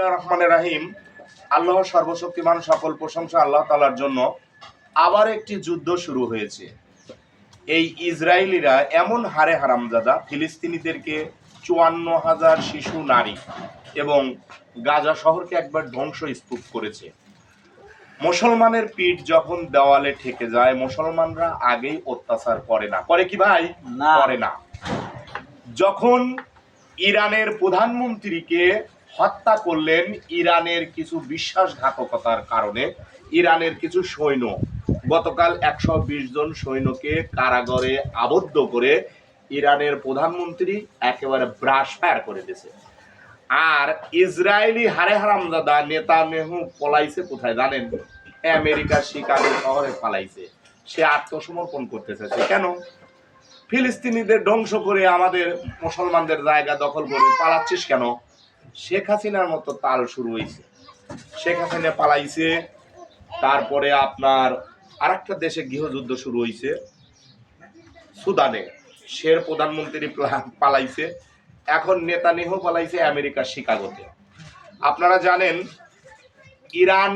রহমানের রাহিম। আল্লাহ সর্বশক্তিমান, সকল প্রশংসা আল্লাহ তাআলার জন্য। আবার একটি যুদ্ধ শুরু হয়েছে। এই ইসরায়েলিরা এমন হারে হারামজাদা, ফিলিস্তিনিদেরকে ৫৪,০০০ শিশু, নারী এবং গাজা শহরকে একবার ধ্বংসস্তূপ করেছে। মুসলমানের পিঠ যখন দেওয়ালে ঠেকে যায়, মুসলমানরা আগেই অত্যাচার করে না। করে কি ভাই? করে না। যখন ইরানের প্রধানমন্ত্রীকে হত্যা করলেন ইরানের কিছু বিশ্বাসঘাতকতার কারণে, ইরানের কিছু সৈন্য গতকাল ১২০ জন সৈন্যকে কারাগারে আবদ্ধ করে ইরানের প্রধানমন্ত্রী একেবারে ব্রাশ ফায়ার করে দিয়েছে। আর ইসরায়েলি হারে হারামজাদা নেতানিয়াহু পলাইছে কোথায় জানেন? আমেরিকার শিকাগো শহরে পালাইছে। সে আত্মসমর্পণ করতে চাইছে। কেন? ফিলিস্তিনিদের ধ্বংস করে আমাদের মুসলমানদের জায়গা দখল করে পালাচ্ছিস কেন? শেখ হাসিনার মতো তাল শুরু হয়েছে। শেখ হাসিনা পালাইছে, তারপরে আপনার আরেকটা দেশে গৃহযুদ্ধ শুরু হয়েছে সুদানে, সের প্রধানমন্ত্রী পালাইছে, এখন নেতানিয়াহু পালাইছে আমেরিকার শিকাগোতে। আপনারা জানেন ইরান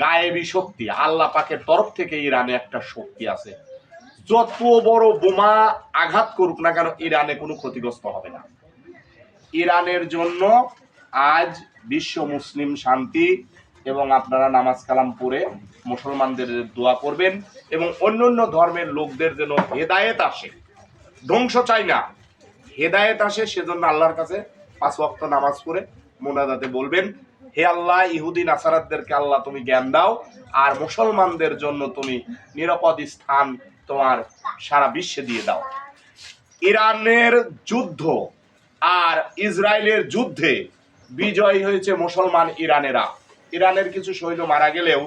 গায়েবী শক্তি, আল্লাহ পাকের তরফ থেকে ইরানে একটা শক্তি আছে। যত বড় বোমা আঘাত করুক না কেন, ইরানে কোনো ক্ষতিগ্রস্ত হবে না। ইরানের জন্য আজ বিশ্ব মুসলিম শান্তি, এবং আপনারা নামাজ কালাম পড়ে মুসলমানদের দোয়া করবেন এবং অন্যান্য ধর্মের লোকদের যেন হেদায়েত আসে। ধ্বংস চাই না, হেদায়েত আসে। সেজন্য আল্লাহর কাছে ৫ ওয়াক্ত নামাজ পড়ে মোনাজাতে বলবেন, হে আল্লাহ, ইহুদি নাসারাতদেরকে আল্লাহ তুমি জ্ঞান দাও, আর মুসলমানদের জন্য তুমি নিরাপদ স্থান তোমার সারা বিশ্বে দিয়ে দাও। ইরানের যুদ্ধ আর ইসরায়েলের যুদ্ধে বিজয়ী হয়েছে মুসলমান ইরানেরা। ইরানের কিছু সৈন্য মারা গেলেও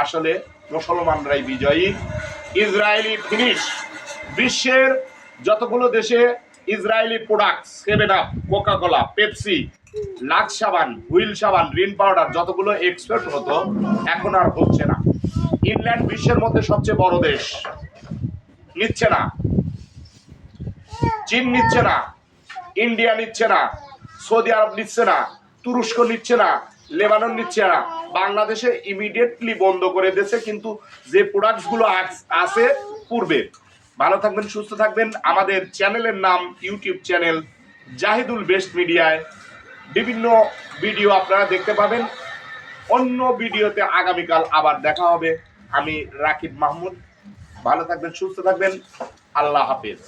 আসলে মুসলমানরাই বিজয়ী। Israeli finish. বিশ্বের যতগুলো দেশে Israeli product, 7 up, Coca Cola, Pepsi, Lux সাবান, হুইল সাবান, রিন পাউডার যতগুলো এক্সপোর্ট হতো, এখন আর হচ্ছে না। ইংল্যান্ড বিশ্বের মধ্যে সবচেয়ে বড় দেশ, নিচ্ছে না। চীন নিচ্ছে না, ইন্ডিয়া নিচ্ছে না, সৌদি আরব নিচ্ছে না, তুরস্ক নিচ্ছে না, লেবানন নিচ্ছে না। বাংলাদেশে ইমিডিয়েটলি বন্ধ করে দিয়েছে, কিন্তু যে প্রোডাক্টগুলো আছে পূর্বে। ভালো থাকবেন, সুস্থ থাকবেন। আমাদের চ্যানেলের নাম ইউটিউব চ্যানেল জাহিদুল বেস্ট মিডিয়ায় বিভিন্ন ভিডিও আপনারা দেখতে পাবেন। অন্য ভিডিওতে আগামীকাল আবার দেখা হবে। আমি রাকিব মাহমুদ। ভালো থাকবেন, সুস্থ থাকবেন। আল্লাহ হাফেজ।